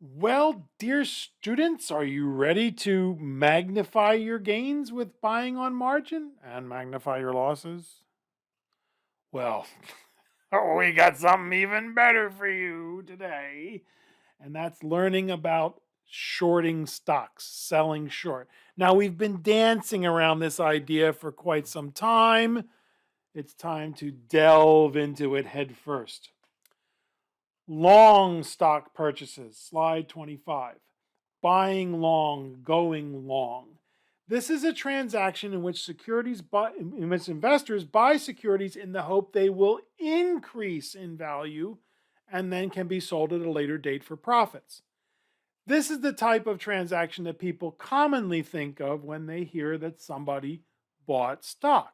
Well, dear students, are you ready to magnify your gains with buying on margin and magnify your losses? Well, we got something even better for you today, and that's learning about shorting stocks, selling short. Now, we've been dancing around this idea for quite some time. It's time to delve into it head first. Long stock purchases, slide 25. Buying long, going long. This is a transaction in which investors buy securities in the hope they will increase in value and then can be sold at a later date for profits. This is the type of transaction that people commonly think of when they hear that somebody bought stock.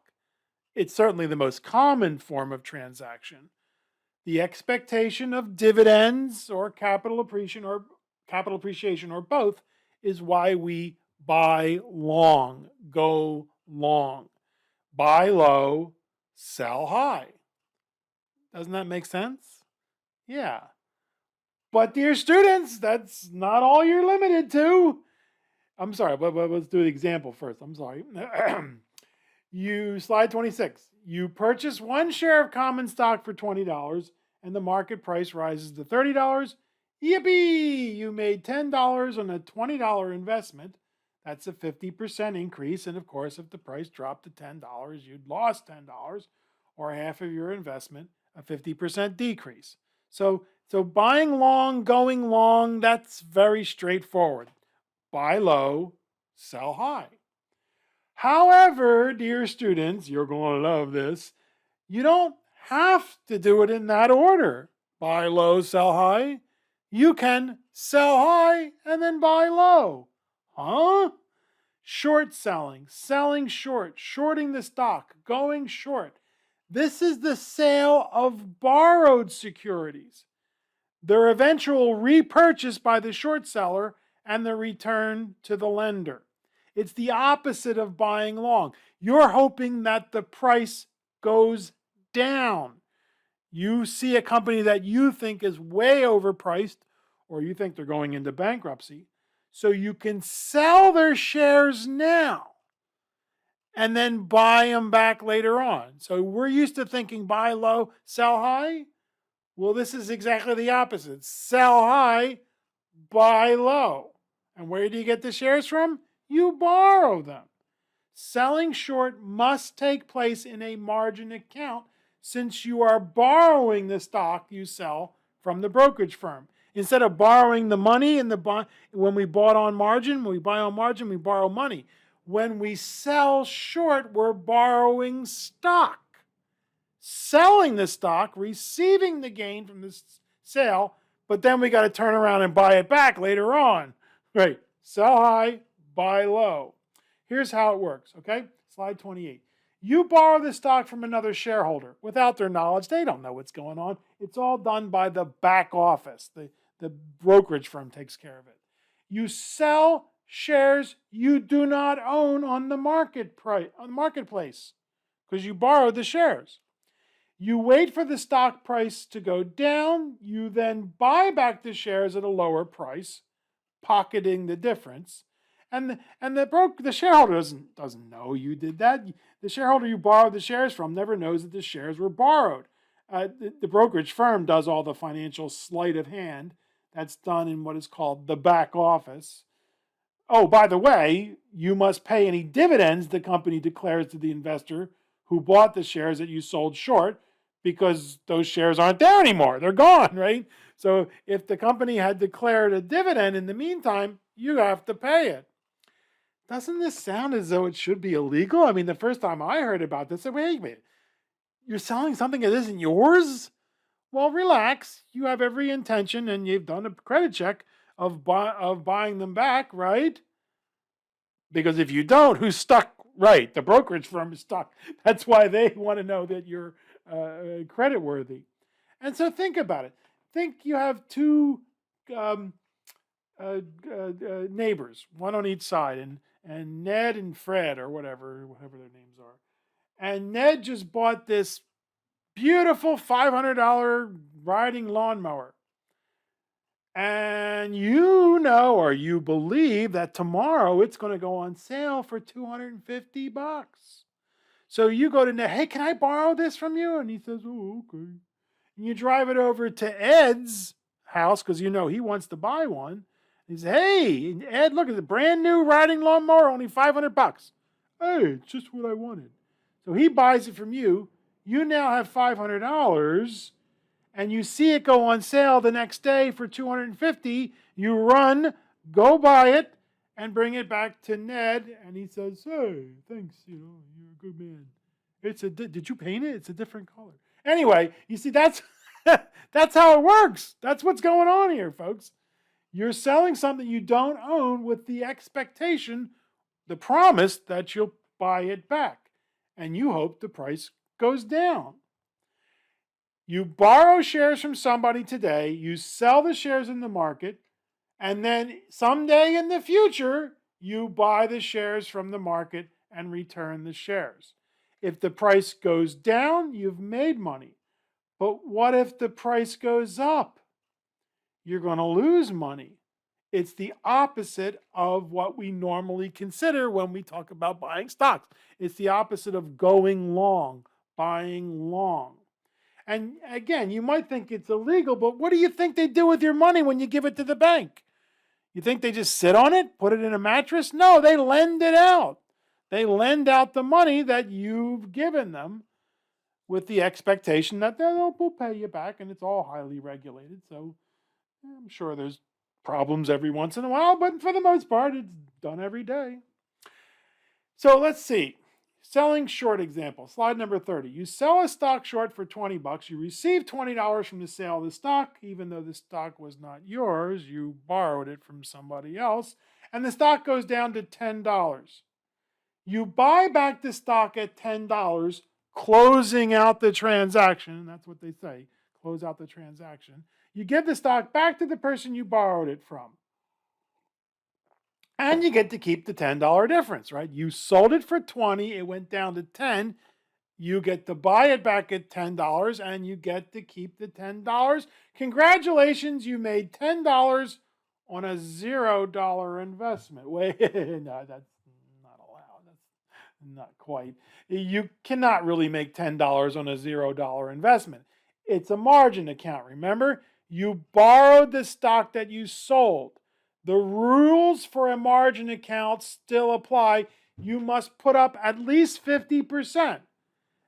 It's certainly the most common form of transaction. The expectation of dividends or capital appreciation or both is why we buy long, go long. Buy low, sell high. Doesn't that make sense? Yeah. But dear students, that's not all you're limited to. I'm sorry, but let's do the example first. I'm sorry. You slide 26. You purchase one share of common stock for $20 and the market price rises to $30. Yippee! You made $10 on a $20 investment. That's a 50% increase. And of course, if the price dropped to $10, you'd lost $10 or half of your investment, a 50% decrease. So buying long, going long, that's very straightforward. Buy low, sell high. However, dear students, you're going to love this. You don't have to do it in that order. Buy low, sell high. You can sell high and then buy low. Huh? Short selling, selling short, shorting the stock, going short. This is the sale of borrowed securities. Their eventual repurchase by the short seller and the return to the lender. It's the opposite of buying long. You're hoping that the price goes down. You see a company that you think is way overpriced, or you think they're going into bankruptcy, so you can sell their shares now and then buy them back later on. So we're used to thinking buy low, sell high. Well, this is exactly the opposite. Sell high, buy low. And where do you get the shares from? You borrow them. Selling short must take place in a margin account since you are borrowing the stock you sell from the brokerage firm. Instead of borrowing the money in the bond, when we buy on margin, we borrow money. When we sell short, we're borrowing stock. Selling the stock, receiving the gain from the sale, but then we got to turn around and buy it back later on. Right. Sell high, buy low. Here's how it works, okay? Slide 28. You borrow the stock from another shareholder without their knowledge. They don't know what's going on. It's all done by the back office. The brokerage firm takes care of it. You sell shares you do not own on the marketplace because you borrowed the shares. You wait for the stock price to go down. You then buy back the shares at a lower price, pocketing the difference. The shareholder doesn't know you did that. The shareholder you borrowed the shares from never knows that the shares were borrowed. The brokerage firm does all the financial sleight of hand. That's done in what is called the back office. Oh, by the way, you must pay any dividends the company declares to the investor who bought the shares that you sold short because those shares aren't there anymore. They're gone, right? So if the company had declared a dividend in the meantime, you have to pay it. Doesn't this sound as though it should be illegal? I mean, the first time I heard about this, I said, wait a minute, you're selling something that isn't yours? Well, relax. You have every intention and you've done a credit check of buying them back, right? Because if you don't, who's stuck? Right, the brokerage firm is stuck. That's why they want to know that you're credit worthy. And so think about it. Think you have two um, neighbors, one on each side, and Ned and Fred, or whatever their names are. And Ned just bought this beautiful $500 riding lawnmower. And And you know, or you believe that tomorrow it's going to go on sale for $250. So you go to Ned, hey, can I borrow this from you? And he says, oh, okay. And you drive it over to Ed's house because you know he wants to buy one. He says, hey, Ed, look at the brand new riding lawnmower, only $500. Hey, it's just what I wanted. So he buys it from you. You now have $500 and you see it go on sale the next day for $250. You run, go buy it, and bring it back to Ned, and he says, hey, thanks, you're a good man. Did you paint it? It's a different color. Anyway, you see, that's that's how it works. That's what's going on here, folks. You're selling something you don't own with the expectation, the promise that you'll buy it back, and you hope the price goes down. You borrow shares from somebody today, you sell the shares in the market, and then someday in the future, you buy the shares from the market and return the shares. If the price goes down, you've made money. But what if the price goes up? You're going to lose money. It's the opposite of what we normally consider when we talk about buying stocks. It's the opposite of going long, buying long. And again, you might think it's illegal, but what do you think they do with your money when you give it to the bank? You think they just sit on it, put it in a mattress? No, they lend it out. They lend out the money that you've given them with the expectation that they'll pay you back, and it's all highly regulated. So I'm sure there's problems every once in a while, but for the most part, it's done every day. So let's see. Selling short example, slide number 30. You sell a stock short for $20. You receive $20 from the sale of the stock, even though the stock was not yours. You borrowed it from somebody else, and the stock goes down to $10. You buy back the stock at $10, closing out the transaction. That's what they say, close out the transaction. You give the stock back to the person you borrowed it from. And you get to keep the $10 difference, right? You sold it for $20, it went down to $10. You get to buy it back at $10 and you get to keep the $10. Congratulations, you made $10 on a $0 investment. Wait, no, that's not allowed. That's not quite. You cannot really make $10 on a $0 investment. It's a margin account, remember? You borrowed the stock that you sold. The rules for a margin account still apply. You must put up at least 50%.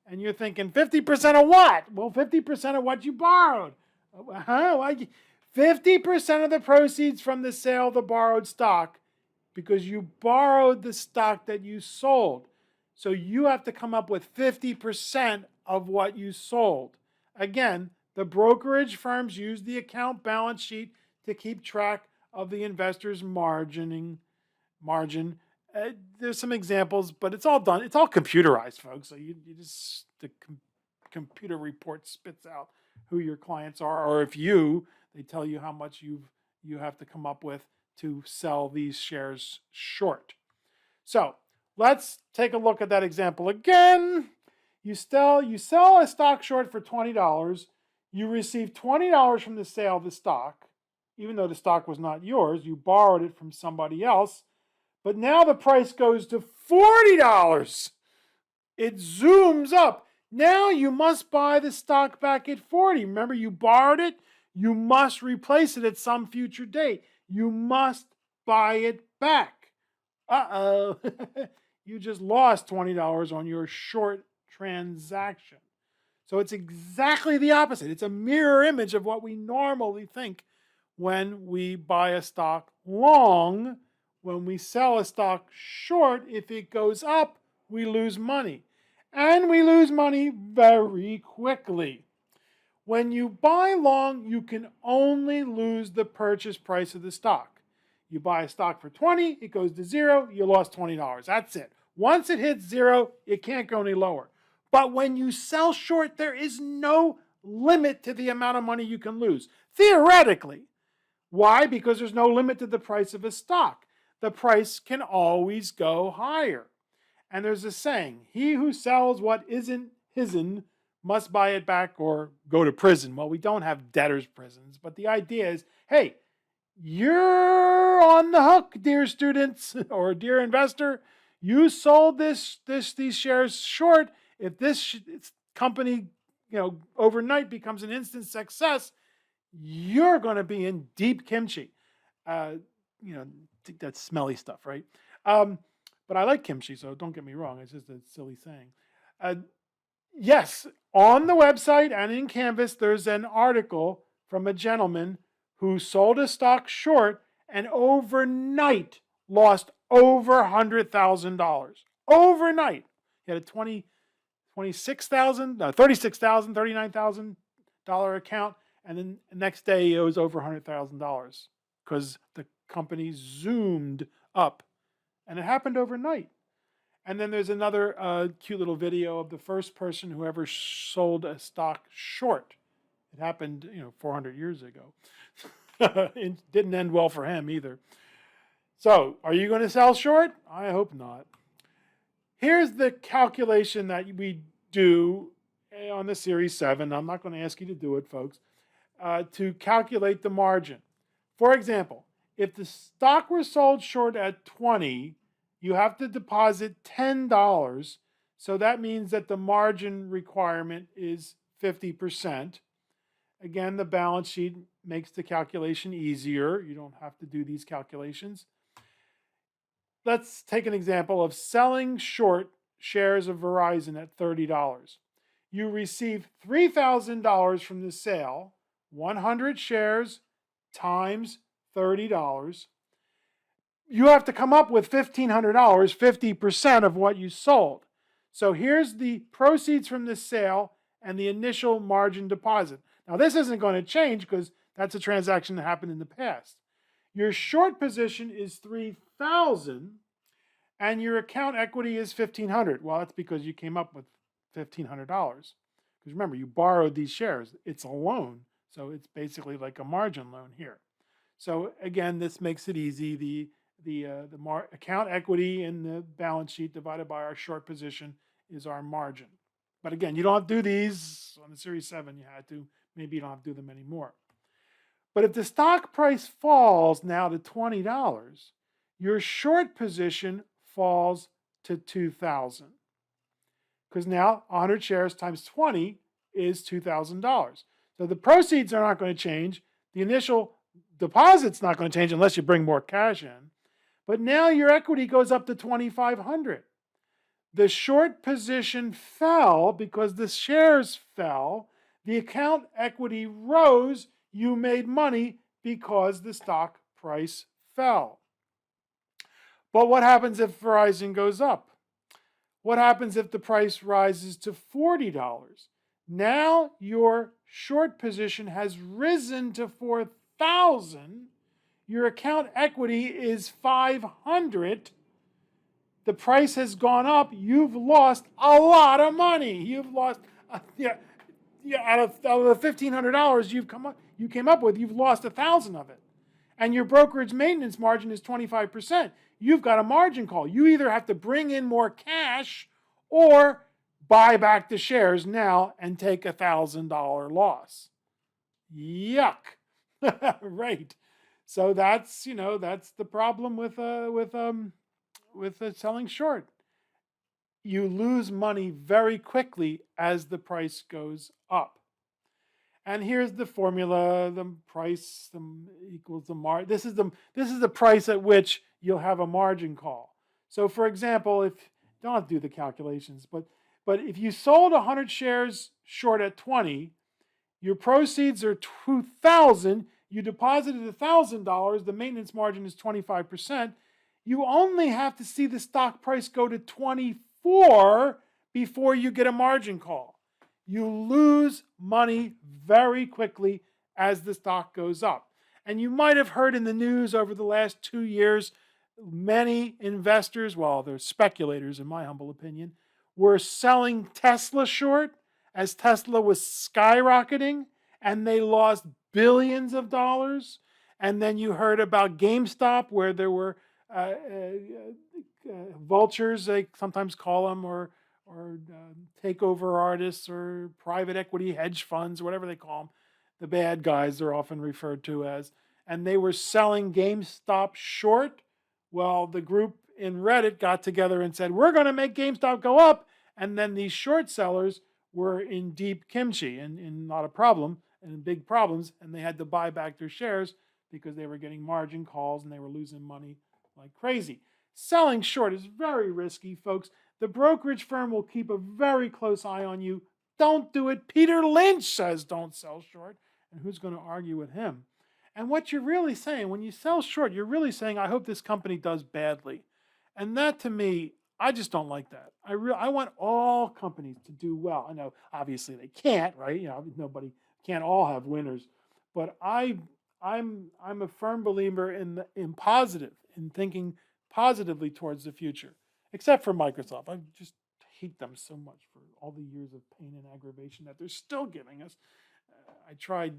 And you're thinking, 50% of what? Well, 50% of what you borrowed. 50% of the proceeds from the sale of the borrowed stock, because you borrowed the stock that you sold. So you have to come up with 50% of what you sold. Again, the brokerage firms use the account balance sheet to keep track of the investor's margin. There's some examples, but it's all done. It's all computerized, folks. So you just, the computer report spits out who your clients are, or if they tell you how much you have to come up with to sell these shares short. So let's take a look at that example again. You sell a stock short for $20. You receive $20 from the sale of the stock. Even though the stock was not yours, you borrowed it from somebody else. But now the price goes to $40. It zooms up. Now you must buy the stock back at $40. Remember, you borrowed it. You must replace it at some future date. You must buy it back. Uh-oh. You just lost $20 on your short transaction. So it's exactly the opposite. It's a mirror image of what we normally think when we buy a stock long. When we sell a stock short, if it goes up, we lose money. And we lose money very quickly. When you buy long, you can only lose the purchase price of the stock. You buy a stock for $20, it goes to $0, you lost $20. That's it. Once it hits $0, it can't go any lower. But when you sell short, there is no limit to the amount of money you can lose, theoretically. Why? Because there's no limit to the price of a stock. The price can always go higher. And there's a saying, he who sells what isn't his'n must buy it back or go to prison. Well, we don't have debtors' prisons, but the idea is, hey, you're on the hook, dear students or dear investor. You sold these shares short. If this company, overnight becomes an instant success, you're going to be in deep kimchi. Uh, that's smelly stuff, right? Um, but I like kimchi, so don't get me wrong. It's just a silly saying. Uh, yes, on the website and in Canvas, there's an article from a gentleman who sold a stock short and overnight lost over $100,000. Overnight. He had a 26,000, $36,000, $39,000 account, and then the next day it was over $100,000 because the company zoomed up, and it happened overnight. And then there's another cute little video of the first person who ever sold a stock short. It happened, 400 years ago. It didn't end well for him either. So, are you going to sell short? I hope not. Here's the calculation that we do on the Series 7. I'm not going to ask you to do it, folks, to calculate the margin. For example, if the stock were sold short at 20, you have to deposit $10. So that means that the margin requirement is 50%. Again, the balance sheet makes the calculation easier. You don't have to do these calculations. Let's take an example of selling short shares of Verizon at $30. You receive $3,000 from the sale, 100 shares times $30. You have to come up with $1,500, 50% of what you sold. So here's the proceeds from the sale and the initial margin deposit. Now this isn't going to change because that's a transaction that happened in the past. Your short position is $3,000 and your account equity is $1,500. Well, that's because you came up with $1,500. Because remember, you borrowed these shares. It's a loan, so it's basically like a margin loan here. So again, this makes it easy. The account equity in the balance sheet divided by our short position is our margin. But again, you don't have to do these on the Series 7. You had to. Maybe you don't have to do them anymore. But if the stock price falls now to $20, your short position falls to $2,000. Because now 100 shares times 20 is $2,000. So the proceeds are not going to change. The initial deposit's not going to change unless you bring more cash in. But now your equity goes up to $2,500. The short position fell because the shares fell. The account equity rose. You made money because the stock price fell. But what happens if Verizon goes up? What happens if the price rises to $40? Now your short position has risen to $4,000. Your account equity is $500. The price has gone up. You've lost a lot of money. You've lost, out of the $1,500 you came up with, you've lost 1,000 of it. And your brokerage maintenance margin is 25%. You've got a margin call. You either have to bring in more cash or buy back the shares now and take a $1,000 loss. Yuck. Right. So that's the problem with selling short. You lose money very quickly as the price goes up. And here's the formula: the price equals the margin. This is the price at which you'll have a margin call. So, for example, if don't have to do the calculations, but if you sold 100 shares short at 20, your proceeds are $2,000. You deposited $1,000. The maintenance margin is 25%. You only have to see the stock price go to 24 before you get a margin call. You lose money very quickly as the stock goes up. And you might have heard in the news over the last 2 years, many investors, well, they're speculators in my humble opinion, were selling Tesla short as Tesla was skyrocketing, and they lost billions of dollars. And then you heard about GameStop, where there were vultures, they sometimes call them, or takeover artists, or private equity hedge funds, whatever they call them. The bad guys are often referred to as. and they were selling GameStop short. Well, the group in Reddit got together and said, we're going to make GameStop go up. And then these short sellers were in deep kimchi and in not a problem and in big problems. And they had to buy back their shares because they were getting margin calls and they were losing money like crazy. Selling short is very risky, folks. The brokerage firm will keep a very close eye on you. Don't do it. Peter Lynch says don't sell short. And who's going to argue with him? And what you're really saying, when you sell short, you're really saying, I hope this company does badly. And that to me, I just don't like that. I want all companies to do well. I know obviously they can't, right? Nobody can't all have winners. But I'm a firm believer in positive, in thinking positively towards the future. Except for Microsoft. I just hate them so much for all the years of pain and aggravation that they're still giving us. I tried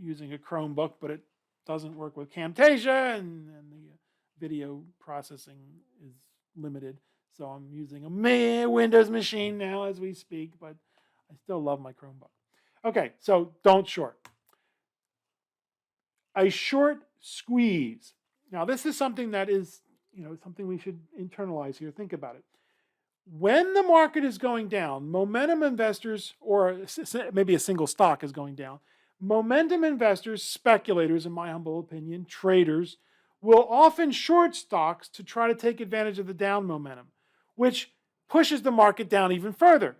using a Chromebook, but it doesn't work with Camtasia, and the video processing is limited. So I'm using a Windows machine now as we speak, but I still love my Chromebook. Okay, so don't short. A short squeeze. Now, this is something that is, something we should internalize here. Think about it. When the market is going down, momentum investors, or maybe a single stock is going down, momentum investors, speculators, in my humble opinion, traders, will often short stocks to try to take advantage of the down momentum, which pushes the market down even further.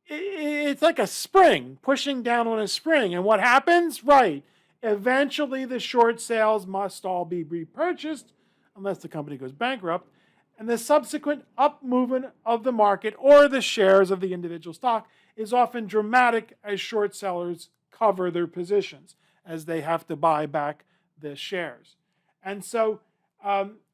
It's like a spring, pushing down on a spring. And what happens? Right. Eventually, the short sales must all be repurchased, unless the company goes bankrupt, and the subsequent up movement of the market or the shares of the individual stock is often dramatic as short sellers cover their positions, as they have to buy back the shares. And so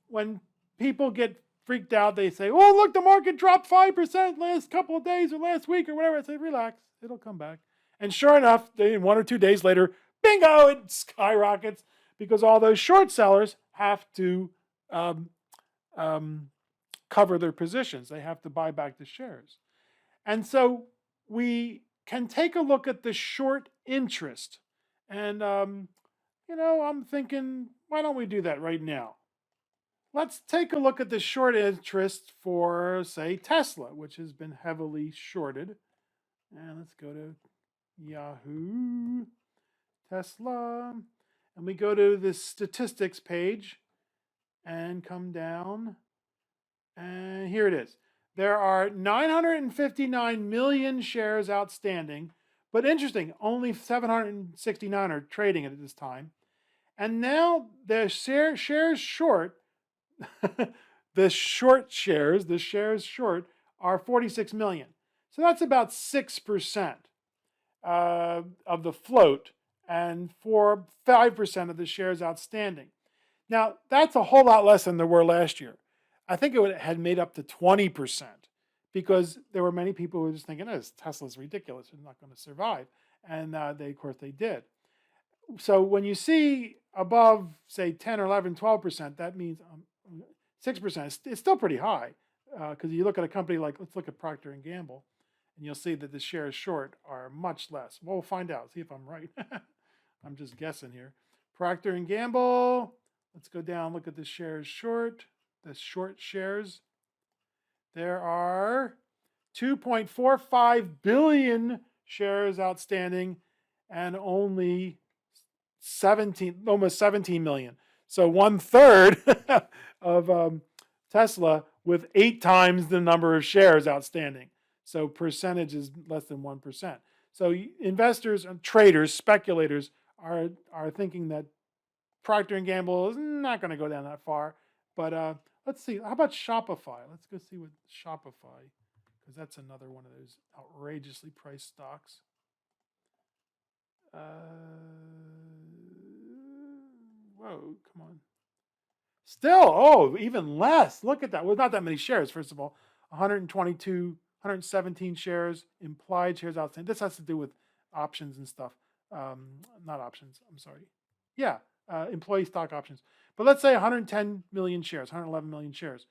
when people get freaked out, they say, oh, look, the market dropped 5% last couple of days or last week or whatever. I say, relax, it'll come back. And sure enough, 1 or 2 days later, bingo, it skyrockets because all those short sellers have to cover their positions. They have to buy back the shares. And so we can take a look at the short interest. And, I'm thinking, why don't we do that right now? Let's take a look at the short interest for, say, Tesla, which has been heavily shorted. And let's go to Yahoo, Tesla. And we go to the statistics page and come down. And here it is. There are 959 million shares outstanding, but interesting, only 769 are trading at this time. And now the shares short, the shares short are 46 million. So that's about 6% of the float and 5% of the shares outstanding. Now, that's a whole lot less than there were last year. I think it had made up to 20% because there were many people who were just thinking, Tesla's ridiculous. It's not going to survive. And of course, they did. So when you see above, say, 10 or 11, 12%, that means 6%. It's still pretty high because you look at a company like, let's look at Procter & Gamble, and you'll see that the shares short are much less. Well, we'll find out, see if I'm right. I'm just guessing here. Procter & Gamble, let's go down, look at the shares short. The short shares, there are 2.45 billion shares outstanding and only almost 17 million. So 1/3 of Tesla with 8 times the number of shares outstanding. So percentage is less than 1%. So investors and traders, speculators are thinking that Procter & Gamble is not going to go down that far. But let's see. How about Shopify? Let's go see what Shopify, because that's another one of those outrageously priced stocks. Whoa, come on. Still, even less. Look at that. Well, not that many shares, first of all. 117 shares, implied shares outstanding. This has to do with options and stuff. Not options, I'm sorry. Yeah, employee stock options. But let's say 110 million shares, 111 million shares,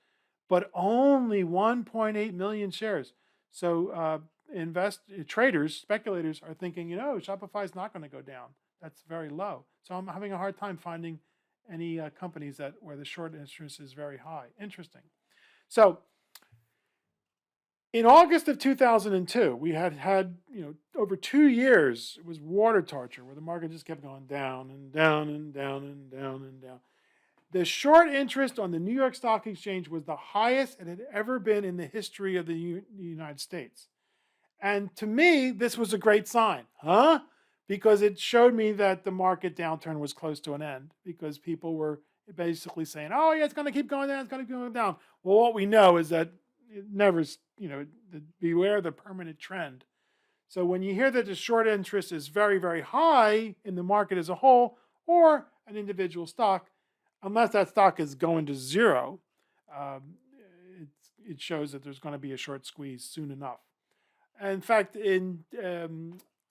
but only 1.8 million shares. So traders, speculators are thinking, Shopify is not going to go down. That's very low. So I'm having a hard time finding any companies where the short interest is very high. Interesting. So in August of 2002, we had over 2 years. It was water torture where the market just kept going down and down and down and down and down. The short interest on the New York Stock Exchange was the highest it had ever been in the history of the United States. And to me, this was a great sign, huh? Because it showed me that the market downturn was close to an end because people were basically saying, oh, yeah, it's going to keep going down, it's going to keep going down. Well, what we know is that it never, beware the permanent trend. So when you hear that the short interest is very, very high in the market as a whole or an individual stock, unless that stock is going to zero, um, it shows that there's going to be a short squeeze soon enough. In fact,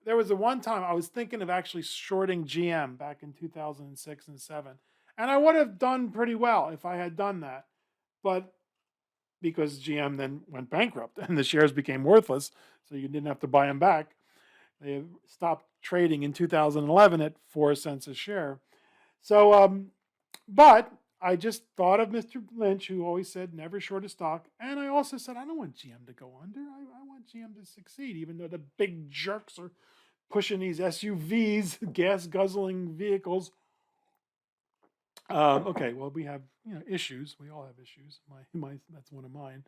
there was a one time I was thinking of actually shorting GM back in 2006 and 7. And I would have done pretty well if I had done that. But because GM then went bankrupt and the shares became worthless, so you didn't have to buy them back. They stopped trading in 2011 at 4 cents a share. So, but I just thought of Mr. Lynch, who always said never short a stock. And I also said, I don't want GM to go under. I want GM to succeed, even though the big jerks are pushing these SUVs, gas guzzling vehicles. Okay, well, we have issues. We all have issues. That's one of mine.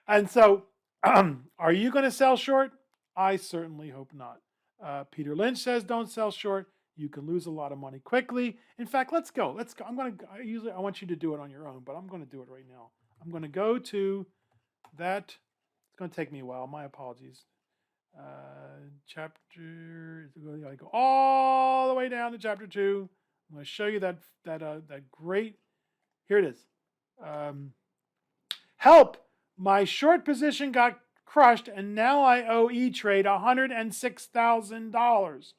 And so, are you going to sell short? I certainly hope not. Peter Lynch says don't sell short. You can lose a lot of money quickly. In fact, let's go. Let's go. I want you to do it on your own, but I'm going to do it right now. I'm going to go to that. It's going to take me a while. My apologies. Chapter. I go all the way down to chapter 2. I'm going to show you that great. Here it is. Help! My short position got crushed, and now I owe E-Trade $106,000.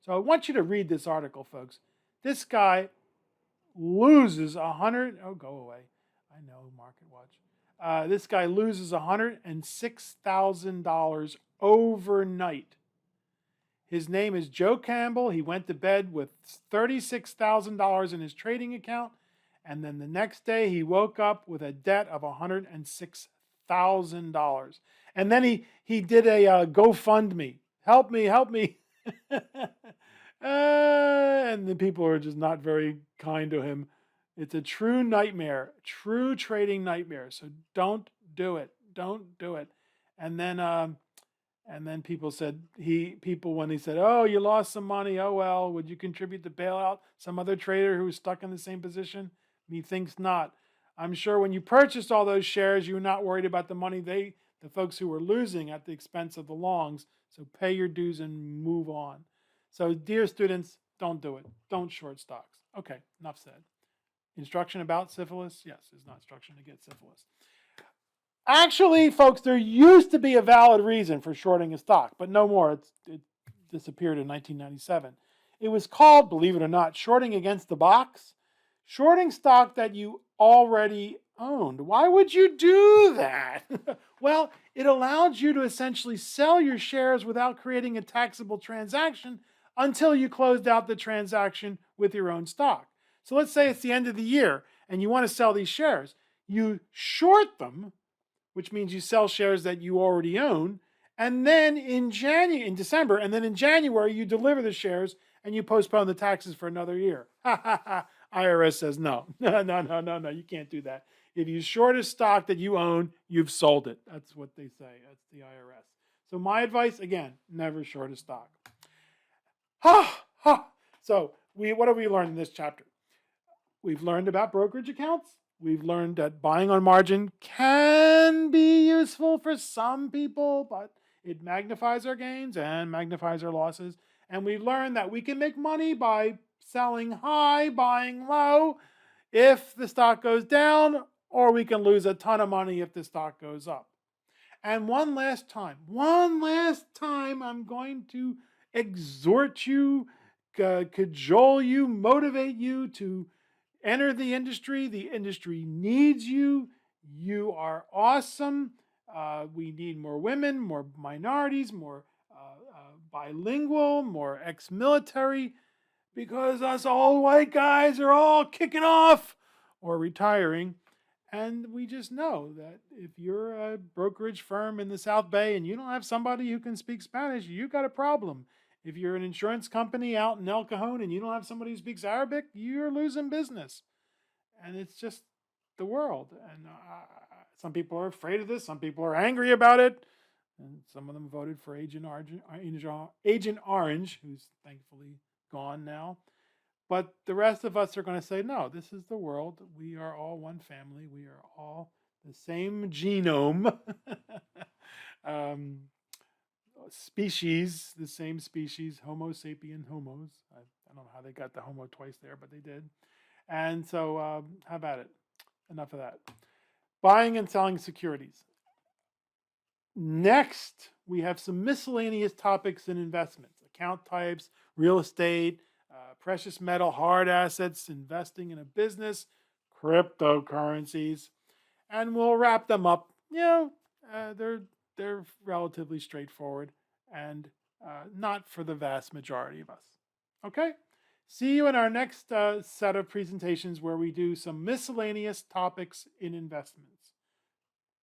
So I want you to read this article, folks. This guy loses Oh, go away. I know, Market Watch. This guy loses $106,000 overnight. His name is Joe Campbell. He went to bed with $36,000 in his trading account. And then the next day he woke up with a debt of $106,000. And then he did a GoFundMe. Help me, help me. And the people are just not very kind to him. It's a true nightmare, true trading nightmare. So don't do it. Don't do it. And then people said when he said, oh, you lost some money. Oh, well, would you contribute to bail out some other trader who was stuck in the same position? Methinks not. I'm sure when you purchased all those shares, you were not worried about the money the folks who were losing at the expense of the longs. So pay your dues and move on. So dear students, don't do it. Don't short stocks. Okay, enough said. Instruction about syphilis? Yes, it's not instruction to get syphilis. Actually, folks, there used to be a valid reason for shorting a stock, but no more. It disappeared in 1997. It was called, believe it or not, shorting against the box. Shorting stock that you already owned. Why would you do that? Well, it allowed you to essentially sell your shares without creating a taxable transaction until you closed out the transaction with your own stock. So let's say it's the end of the year and you want to sell these shares. You short them, which means you sell shares that you already own, and then in December, and then in January, you deliver the shares and you postpone the taxes for another year. IRS says no. No, you can't do that. If you short a stock that you own, you've sold it. That's what they say. That's the IRS. So my advice, again, never short a stock. So what have we learned in this chapter? We've learned about brokerage accounts. We've learned that buying on margin can be useful for some people, but it magnifies our gains and magnifies our losses. And we've learned that we can make money by selling high, buying low if the stock goes down, or we can lose a ton of money if the stock goes up. And one last time, I'm going to exhort you, cajole you, motivate you to enter the industry. The industry needs you. You are awesome. We need more women, more minorities, more bilingual, more ex-military, because us old white guys are all kicking off or retiring. And we just know that if you're a brokerage firm in the South Bay and you don't have somebody who can speak Spanish, you got a problem. If you're an insurance company out in El Cajon and you don't have somebody who speaks Arabic, you're losing business. And it's just the world. And some people are afraid of this. Some people are angry about it. And some of them voted for Agent Orange, who's thankfully gone now. But the rest of us are going to say, no, this is the world. We are all one family. We are all the same genome. um, Species, the same species, Homo sapien homos. I don't know how they got the homo twice there, but they did. And so, how about it? Enough of that. Buying and selling securities. Next, we have some miscellaneous topics in investments, account types, real estate, precious metal, hard assets, investing in a business, cryptocurrencies, and we'll wrap them up. They're relatively straightforward and not for the vast majority of us. Okay? See you in our next set of presentations where we do some miscellaneous topics in investments.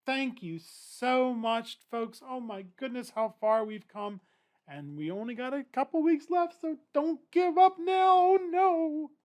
Thank you so much, folks. Oh my goodness, how far we've come. And we only got a couple weeks left, so don't give up now. No.